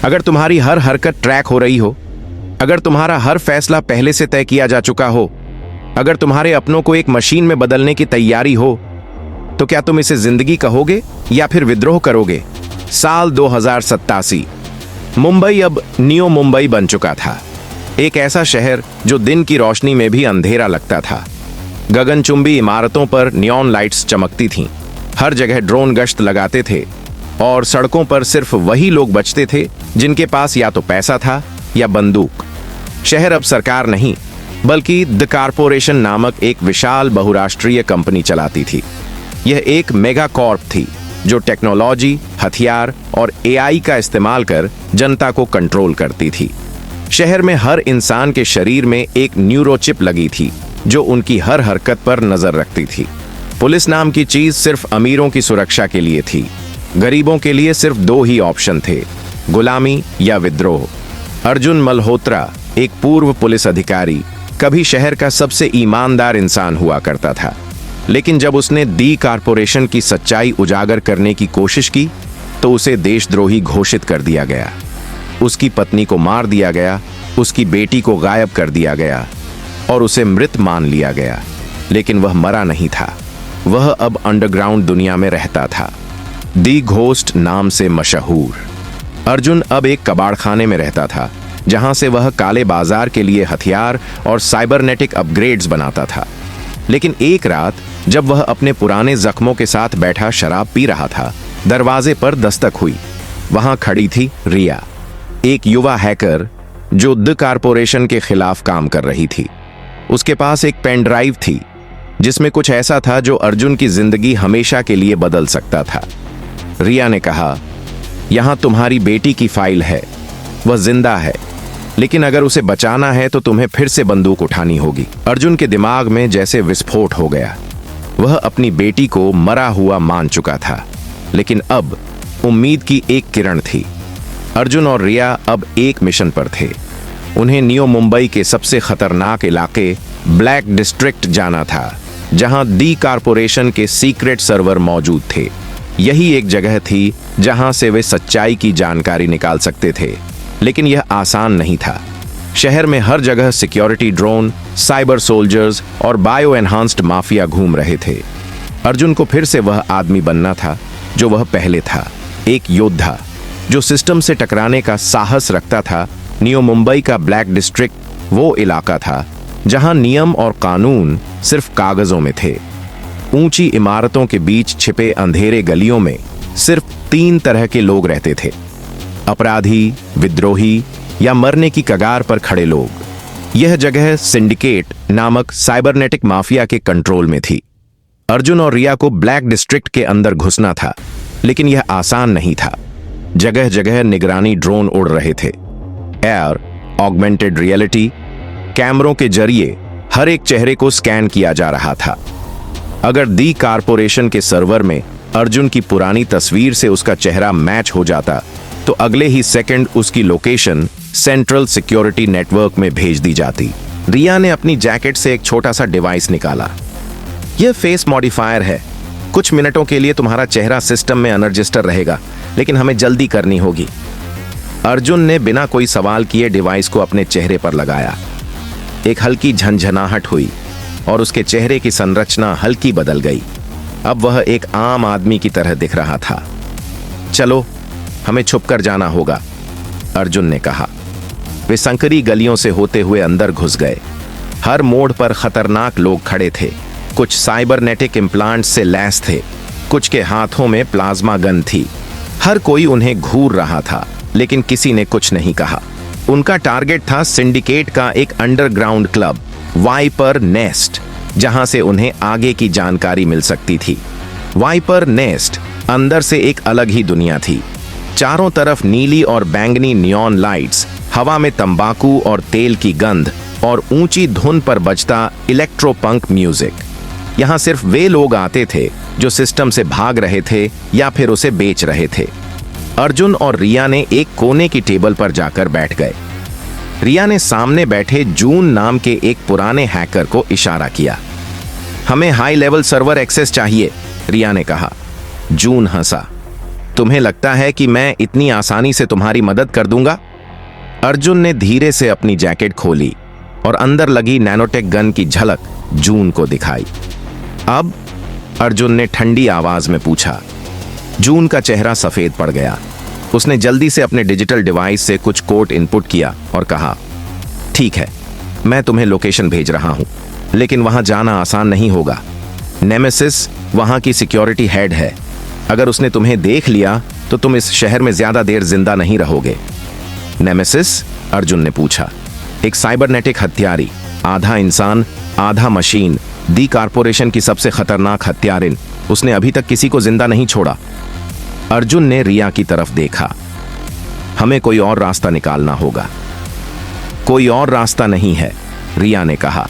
अगर तुम्हारी हर हरकत ट्रैक हो रही हो, अगर तुम्हारा हर फैसला पहले से तय किया जा चुका हो, अगर तुम्हारे अपनों को एक मशीन में बदलने की तैयारी हो, तो क्या तुम इसे जिंदगी कहोगे या फिर विद्रोह करोगे? साल 2087। मुंबई अब नियो मुंबई बन चुका था। एक ऐसा शहर जो दिन की रोशनी में भी अंधेरा लगता था। गगनचुंबी इमारतों पर नियॉन लाइट्स चमकती थीं, हर जगह ड्रोन गश्त लगाते थे और सड़कों पर सिर्फ वही लोग बचते थे जिनके पास या तो पैसा था या बंदूक। शहर अब सरकार नहीं, बल्कि द कारपोरेशन नामक एक विशाल बहुराष्ट्रीय कंपनी चलाती थी। यह एक मेगा कॉर्प थी जो टेक्नोलॉजी, हथियार और एआई का इस्तेमाल कर जनता को कंट्रोल करती थी। शहर में हर इंसान के शरीर में एक न्यूरोचिप लगी थी जो उनकी हर हरकत पर नजर रखती थी। पुलिस नाम की चीज सिर्फ अमीरों की सुरक्षा के लिए थी। गरीबों के लिए सिर्फ दो ही ऑप्शन थे, गुलामी या विद्रोह। अर्जुन मल्होत्रा, एक पूर्व पुलिस अधिकारी, कभी शहर का सबसे ईमानदार इंसान हुआ करता था, लेकिन जब उसने दी कारपोरेशन की सच्चाई उजागर करने की कोशिश की तो उसे देशद्रोही घोषित कर दिया गया। उसकी पत्नी को मार दिया गया, उसकी बेटी को गायब कर दिया गया और उसे मृत मान लिया गया। लेकिन वह मरा नहीं था, वह अब अंडरग्राउंड दुनिया में रहता था, दी घोस्ट नाम से मशहूर। अर्जुन अब एक कबाड़खाने में रहता था जहां से वह काले बाजार के लिए हथियार और साइबरनेटिक अपग्रेड्स बनाता था। लेकिन एक रात जब वह अपने पुराने जख्मों के साथ बैठा शराब पी रहा था, दरवाजे पर दस्तक हुई। वहां खड़ी थी रिया, एक युवा हैकर जो द कारपोरेशन के खिलाफ काम कर रही थी। उसके पास एक पेन ड्राइव थी जिसमें कुछ ऐसा था जो अर्जुन की जिंदगी हमेशा के लिए बदल सकता था। रिया ने कहा, यहां तुम्हारी बेटी की फाइल है, वह जिंदा है, लेकिन अगर उसे बचाना है तो तुम्हें फिर से बंदूक उठानी होगी। अर्जुन के दिमाग में जैसे विस्फोट हो गया। वह अपनी बेटी को मरा हुआ मान चुका था, लेकिन अब उम्मीद की एक किरण थी। अर्जुन और रिया अब एक मिशन पर थे। उन्हें नियो मुंबई के सबसे खतरनाक इलाके ब्लैक डिस्ट्रिक्ट जाना था, जहां दी कारपोरेशन के सीक्रेट सर्वर मौजूद थे। यही एक जगह थी जहां से वे सच्चाई की जानकारी निकाल सकते थे, लेकिन यह आसान नहीं था। शहर में हर जगह सिक्योरिटी ड्रोन, साइबर सोल्जर्स और बायो एनहांस्ड माफिया घूम रहे थे। अर्जुन को फिर से वह आदमी बनना था जो वह पहले था, एक योद्धा जो सिस्टम से टकराने का साहस रखता था। नियो मुंबई का ब्लैक डिस्ट्रिक्ट वो इलाका था जहां नियम और कानून सिर्फ कागजों में थे। ऊंची इमारतों के बीच छिपे अंधेरे गलियों में सिर्फ 3 तरह के लोग रहते थे, अपराधी, विद्रोही या मरने की कगार पर खड़े लोग। यह जगह सिंडिकेट नामक साइबरनेटिक माफिया के कंट्रोल में थी। अर्जुन और रिया को ब्लैक डिस्ट्रिक्ट के अंदर घुसना था, लेकिन यह आसान नहीं था। जगह जगह निगरानी ड्रोन उड़ रहे थे। एयर, ऑगमेंटेड रियलिटी, कैमरों के जरिए हर एक चेहरे को स्कैन किया जा रहा था। अगर दी कारपोरेशन के सर्वर में अर्जुन की पुरानी तस्वीर से उसका चेहरा मैच हो जाता तो अगले ही सेकंड उसकी लोकेशन सेंट्रल सिक्योरिटी नेटवर्क में भेज दी जाती। रिया ने अपनी जैकेट से एक छोटा सा डिवाइस निकाला। यह फेस मॉडिफायर है, कुछ मिनटों के लिए तुम्हारा चेहरा सिस्टम में अनरजिस्टर रहेगा, लेकिन हमें जल्दी करनी होगी। अर्जुन ने बिना कोई सवाल किए डिवाइस को अपने चेहरे पर लगाया। एक हल्की झंझनाहट हुई और उसके चेहरे की संरचना हल्की बदल गई। अब वह एक आम आदमी की तरह दिख रहा था। चलो, हमें छुपकर जाना होगा, अर्जुन ने कहा। वे संकरी गलियों से होते हुए अंदर घुस गए। हर मोड़ पर खतरनाक लोग खड़े थे। कुछ साइबरनेटिक इम्प्लांट से लैस थे, कुछ के हाथों में प्लाज्मा गन थी। हर कोई उन्हें घूर रहा था, लेकिन किसी ने कुछ नहीं कहा। उनका टारगेट था सिंडिकेट का एक अंडरग्राउंड क्लब, वाइपर नेस्ट, जहां से उन्हें आगे की जानकारी मिल सकती थी। वाइपर नेस्ट अंदर से एक अलग ही दुनिया थी। चारों तरफ नीली और बैंगनी नियॉन लाइट्स, हवा में तंबाकू और तेल की गंध और ऊंची धुन पर बजता इलेक्ट्रोपंक म्यूजिक। यहां सिर्फ वे लोग आते थे जो सिस्टम से भाग रहे थे या फिर उसे बेच रहे थे। अर्जुन और रिया ने एक कोने की टेबल पर जाकर बैठ गए। रिया ने सामने बैठे जून नाम के एक पुराने हैकर को इशारा किया। हमें हाई लेवल सर्वर एक्सेस चाहिए, रिया ने कहा। जून हंसा। तुम्हें लगता है कि मैं इतनी आसानी से तुम्हारी मदद कर दूंगा? अर्जुन ने धीरे से अपनी जैकेट खोली और अंदर लगी नैनोटेक गन की झलक जून को दिखाई। अब? अर्जुन ने ठंडी आवाज में पूछा। जून का चेहरा सफेद पड़ गया। उसने जल्दी से अपने डिजिटल डिवाइस से कुछ कोड इनपुट किया और कहा, ठीक है, मैं तुम्हें लोकेशन भेज रहा हूं, लेकिन वहां जाना आसान नहीं होगा। नेमेसिस वहां की सिक्योरिटी हेड है। अगर उसने तुम्हें देख लिया तो तुम इस शहर में ज्यादा देर जिंदा नहीं रहोगे। नेमेसिस? अर्जुन ने पूछा। एक साइबरनेटिक हत्यारी, आधा इंसान आधा मशीन, दी कॉर्पोरेशन की सबसे खतरनाक हत्यारिन। उसने अभी तक किसी को जिंदा नहीं छोड़ा। अर्जुन ने रिया की तरफ देखा। हमें कोई और रास्ता निकालना होगा। कोई और रास्ता नहीं है, रिया ने कहा।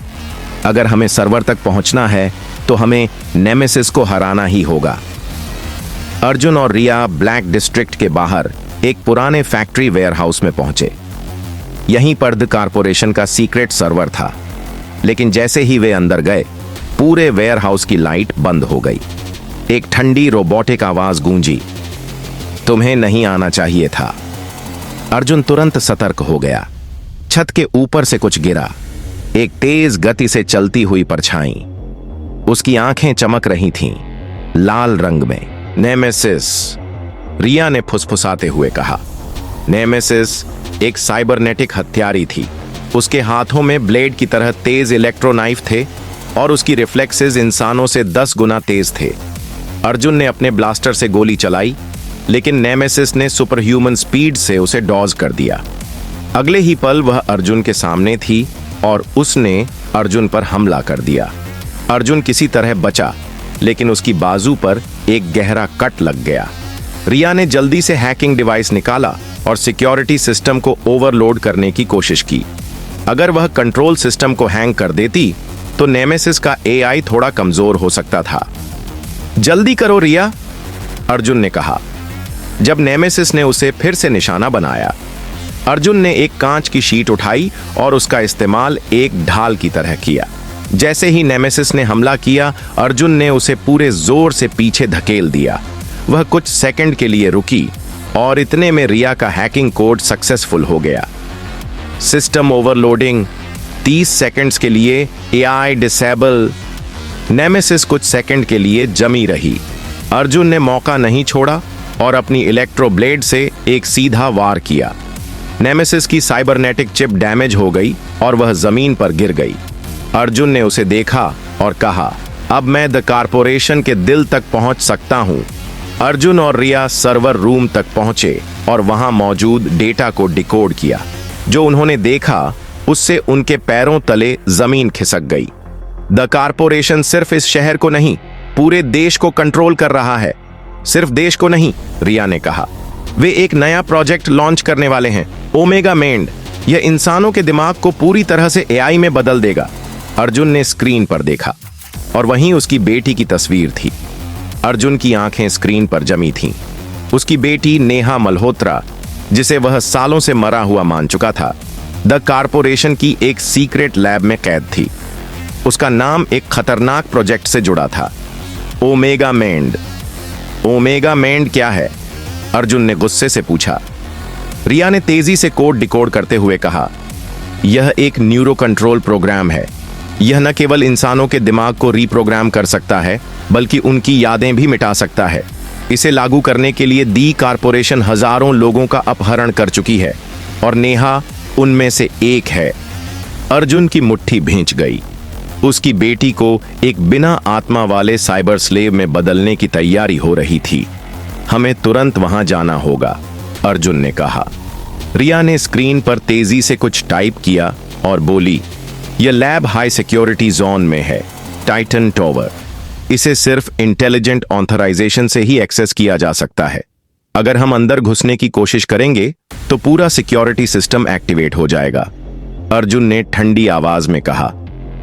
अगर हमें सर्वर तक पहुंचना है तो हमें नेमेसिस को हराना ही होगा। अर्जुन और रिया ब्लैक डिस्ट्रिक्ट के बाहर एक पुराने फैक्ट्री वेयरहाउस में पहुंचे। यहीं पर द कॉर्पोरेशन का सीक्रेट सर्वर था, लेकिन जैसे ही वे अंदर गए, पूरे वेयरहाउस की लाइट बंद हो गई। एक ठंडी रोबोटिक आवाज गूंजी, तुम्हें नहीं आना चाहिए था। अर्जुन तुरंत सतर्क हो गया। छत के ऊपर से कुछ गिरा, एक तेज गति से चलती हुई परछाई। उसकी आंखें चमक रही थीं, लाल रंग में। नेमेसिस, रिया ने फुसफुसाते हुए कहा। नेमेसिस एक साइबरनेटिक हत्यारी थी। उसके हाथों में ब्लेड की तरह तेज इलेक्ट्रोनाइफ थे और उसकी रिफ्लेक्सेस इंसानों से 10 गुना तेज थे। अर्जुन ने अपने ब्लास्टर से गोली चलाई, लेकिन नेमेसिस ने सुपर ह्यूमन स्पीड से उसे डॉज कर दिया। अगले ही पल वह अर्जुन के सामने थी और उसने अर्जुन पर हमला कर दिया। अर्जुन किसी तरह बचा, लेकिन उसकी बाजू पर एक गहरा कट लग गया। रिया ने जल्दी से हैकिंग डिवाइस निकाला और सिक्योरिटी सिस्टम को ओवरलोड करने की कोशिश की। अगर वह कंट्रोल सिस्टम को हैंग कर देती तो नेमेसिस का एआई थोड़ा कमजोर हो सकता था। जल्दी करो रिया, अर्जुन ने कहा। जब नेमेसिस ने उसे फिर से निशाना बनाया, अर्जुन ने एक कांच की शीट उठाई और उसका इस्तेमाल एक ढाल की तरह किया। जैसे ही नेमेसिस ने हमला किया, अर्जुन ने उसे पूरे जोर से पीछे धकेल दिया। वह कुछ सेकंड के लिए रुकी और इतने में रिया का हैकिंग कोड सक्सेसफुल हो गया। सिस्टम ओवरलोडिंग, 30 सेकंड्स के लिए एआई डिसेबल। नेमेसिस कुछ सेकंड के लिए जमी रही। अर्जुन ने मौका नहीं छोड़ा और अपनी इलेक्ट्रो ब्लेड से एक सीधा वार किया। नेमेसिस की साइबरनेटिक चिप डैमेज हो गई और वह जमीन पर गिर गई। अर्जुन ने उसे देखा और कहा, अब मैं द कॉर्पोरेशन के दिल तक पहुंच सकता हूं। अर्जुन और रिया सर्वर रूम तक पहुंचे और वहां मौजूद डेटा को डिकोड किया। जो उन्होंने देखा उससे उनके पैरों तले जमीन खिसक गई। द कॉर्पोरेशन सिर्फ इस शहर को नहीं, पूरे देश को कंट्रोल कर रहा है। सिर्फ देश को नहीं, रिया ने कहा। वे एक नया प्रोजेक्ट लॉन्च करने वाले हैं, ओमेगा मेंड। यह इंसानों के दिमाग को पूरी तरह से एआई में बदल देगा। अर्जुन ने स्क्रीन पर देखा और वहीं उसकी बेटी की तस्वीर थी। अर्जुन की आंखें स्क्रीन पर जमी थीं। उसकी बेटी नेहा मल्होत्रा, जिसे वह सालों से मरा हुआ मान चुका था, द कॉर्पोरेशन की एक सीक्रेट लैब में कैद थी। उसका नाम एक खतरनाक प्रोजेक्ट से जुड़ा था, ओमेगा मेंड। ओमेगा मेंड क्या है? अर्जुन ने गुस्से से पूछा। रिया ने तेजी से कोड डिकोड करते हुए कहा, यह एक न्यूरो कंट्रोल प्रोग्राम है। यह न केवल इंसानों के दिमाग को रीप्रोग्राम कर सकता है, बल्कि उनकी यादें भी मिटा सकता है। इसे लागू करने के लिए दी कॉर्पोरेशन हजारों लोगों का अपहरण कर चुकी है और नेहा उनमें से एक है। अर्जुन की मुट्ठी भींच गई। उसकी बेटी को एक बिना आत्मा वाले साइबर स्लेव में बदलने की तैयारी हो रही थी। हमें तुरंत वहां जाना होगा, अर्जुन ने कहा। रिया ने स्क्रीन पर तेजी से कुछ टाइप किया और बोली, यह लैब हाई सिक्योरिटी जोन में है, टाइटन टॉवर। इसे सिर्फ इंटेलिजेंट ऑथराइजेशन से ही एक्सेस किया जा सकता है। अगर हम अंदर घुसने की कोशिश करेंगे तो पूरा सिक्योरिटी सिस्टम एक्टिवेट हो जाएगा, अर्जुन ने ठंडी आवाज में कहा।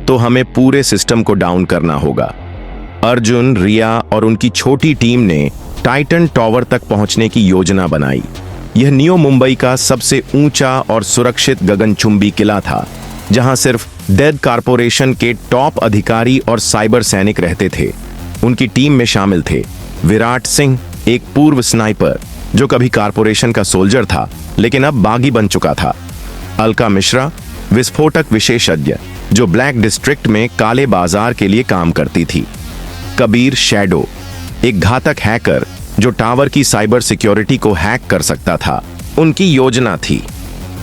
तो हमें पूरे सिस्टम को डाउन करना होगा। अर्जुन, रिया और उनकी छोटी टीम ने टाइटन टॉवर तक पहुंचने की योजना बनाई। यह न्यू मुंबई का सबसे ऊंचा और सुरक्षित गगनचुंबी किला था, जहां सिर्फ डेड कॉर्पोरेशन के टॉप अधिकारी और साइबर सैनिक रहते थे। उनकी टीम में शामिल थे विराट सिंह, एक पूर्व स्नाइपर जो कभी कारपोरेशन का सोल्जर था लेकिन अब बागी बन चुका था। अलका मिश्रा, विस्फोटक विशेषज्ञ जो ब्लैक डिस्ट्रिक्ट में काले बाजार के लिए काम करती थी। कबीर शैडो, एक घातक हैकर जो टावर की साइबर सिक्योरिटी को हैक कर सकता था। उनकी योजना थी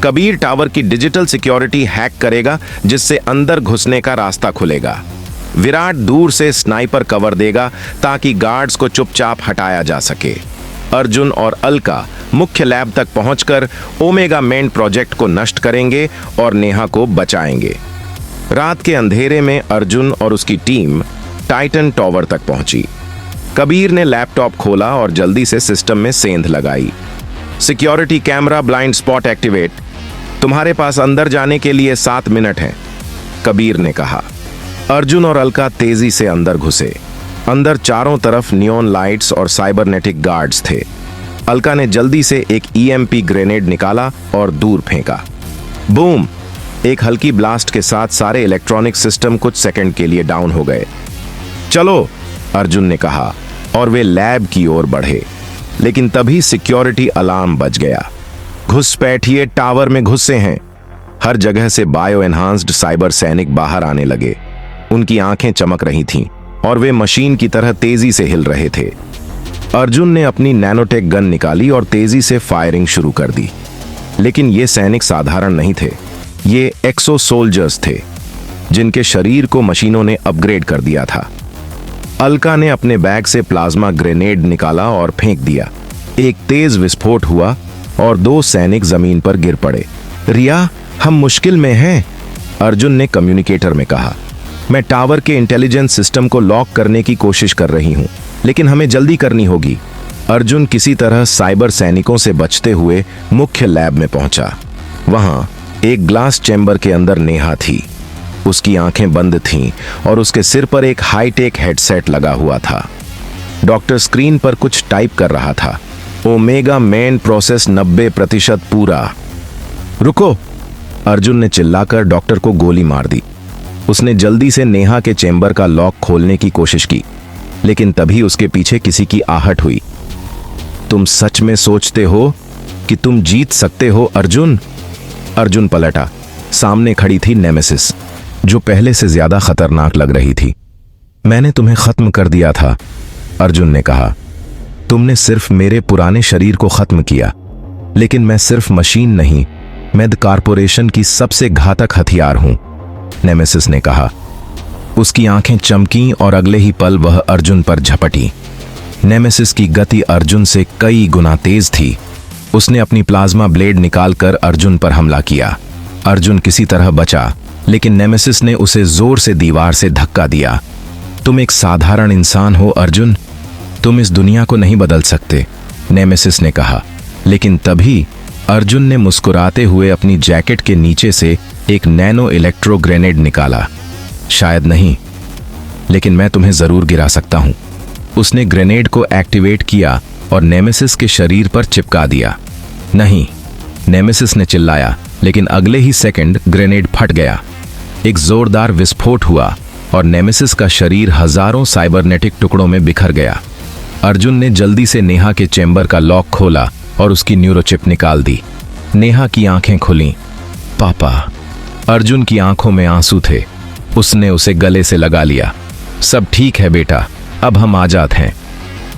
कबीर टावर की डिजिटल सिक्योरिटी हैक करेगा जिससे अंदर घुसने का रास्ता खुलेगा। विराट दूर से स्नाइपर कवर देगा ताकि गार्ड्स को चुपचाप हटाया जा सके। अर्जुन और अलका मुख्य लैब तक पहुंचकर ओमेगा मेन प्रोजेक्ट को नष्ट करेंगे और नेहा को बचाएंगे। रात के अंधेरे में अर्जुन और उसकी टीम टाइटन टावर तक पहुंची। कबीर ने लैपटॉप खोला और जल्दी से सिस्टम में सेंध लगाई। Security camera blind spot activate. तुम्हारे पास अंदर जाने के लिए 7 मिनट हैं, कबीर ने कहा। अर्जुन और अलका तेजी से अंदर घुसे। अंदर चारों तरफ नियॉन लाइट्स और साइबरनेटिक गार्ड्स थे। अलका ने जल्दी से एक EMP ग्रेनेड निकाला और दूर फेंका। बूम! एक हल्की ब्लास्ट के साथ सारे इलेक्ट्रॉनिक सिस्टम कुछ सेकंड के लिए डाउन हो गए। चलो, अर्जुन ने कहा और वे लैब की ओर बढ़े। लेकिन तभी सिक्योरिटी अलार्म बज गया। घुसपैठिए टावर में घुसे हैं। हर जगह से बायो एनहांस्ड साइबर सैनिक बाहर आने लगे। उनकी आंखें चमक रही थीं और वे मशीन की तरह तेजी से हिल रहे थे। अर्जुन ने अपनी नैनोटेक गन निकाली और तेजी से फायरिंग शुरू कर दी। लेकिन ये सैनिक साधारण नहीं थे, ये एक्सो सोल्जर्स थे जिनके शरीर को मशीनों ने अपग्रेड कर दिया था। अलका ने अपने बैग से प्लाज्मा ग्रेनेड निकाला और फेंक दिया। एक तेज विस्फोट हुआ और 2 सैनिक जमीन पर गिर पड़े। रिया, हम मुश्किल में हैं, अर्जुन ने कम्युनिकेटर में कहा। मैं टावर के इंटेलिजेंस सिस्टम को लॉक करने की कोशिश कर रही हूं, लेकिन हमें जल्दी करनी होगी। अर्जुन किसी तरह साइबर सैनिकों से बचते हुए मुख्य लैब में पहुंचा। वहां एक ग्लास चैम्बर के अंदर नेहा थी। उसकी आंखें बंद थीं और उसके सिर पर एक हाईटेक हेडसेट लगा हुआ था। डॉक्टर स्क्रीन पर कुछ टाइप कर रहा था। ओमेगा मेन प्रोसेस 90% पूरा। रुको! अर्जुन ने चिल्लाकर डॉक्टर को गोली मार दी। उसने जल्दी से नेहा के चैम्बर का लॉक खोलने की कोशिश की, लेकिन तभी उसके पीछे किसी की आहट हुई। तुम सच में सोचते हो कि तुम जीत सकते हो, अर्जुन? अर्जुन पलटा। सामने खड़ी थी नेमेसिस, जो पहले से ज्यादा खतरनाक लग रही थी। मैंने तुम्हें खत्म कर दिया था, अर्जुन ने कहा। तुमने सिर्फ मेरे पुराने शरीर को खत्म किया, लेकिन मैं सिर्फ मशीन नहीं, मैं द कारपोरेशन की सबसे घातक हथियार हूं, नेमेसिस ने कहा। उसकी आंखें चमकीं और अगले ही पल वह अर्जुन पर झपटी। नेमेसिस की गति अर्जुन से कई गुना तेज थी। उसने अपनी प्लाज्मा ब्लेड निकालकर अर्जुन पर हमला किया। अर्जुन किसी तरह बचा, लेकिन नेमेसिस ने उसे जोर से दीवार से धक्का दिया। तुम एक साधारण इंसान हो अर्जुन, तुम इस दुनिया को नहीं बदल सकते, नेमेसिस ने कहा। लेकिन तभी अर्जुन ने मुस्कुराते हुए अपनी जैकेट के नीचे से एक नैनो इलेक्ट्रो ग्रेनेड निकाला। शायद नहीं, लेकिन मैं तुम्हें जरूर गिरा सकता हूं। उसने ग्रेनेड को एक्टिवेट किया और नेमेसिस के शरीर पर चिपका दिया। नहीं, नेमेसिस ने चिल्लाया, लेकिन अगले ही सेकंड ग्रेनेड फट गया। एक जोरदार विस्फोट हुआ और नेमेसिस का शरीर हजारों साइबरनेटिक टुकड़ों में बिखर गया। अर्जुन ने जल्दी से नेहा के चैम्बर का लॉक खोला और उसकी न्यूरोचिप निकाल दी। नेहा की आंखें खुलीं। पापा! अर्जुन की आंखों में आंसू थे। उसने उसे गले से लगा लिया। सब ठीक है बेटा, अब हम आजाद हैं।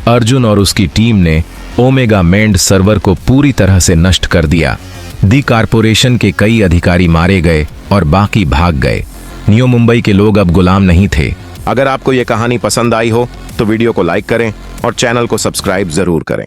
अर्जुन और उसकी टीम ने ओमेगा मेंड सर्वर को पूरी तरह से नष्ट कर दिया। दी कारपोरेशन के कई अधिकारी मारे गए और बाकी भाग गए। न्यू मुंबई के लोग अब गुलाम नहीं थे। अगर आपको यह कहानी पसंद आई हो तो वीडियो को लाइक करें और चैनल को सब्सक्राइब जरूर करें।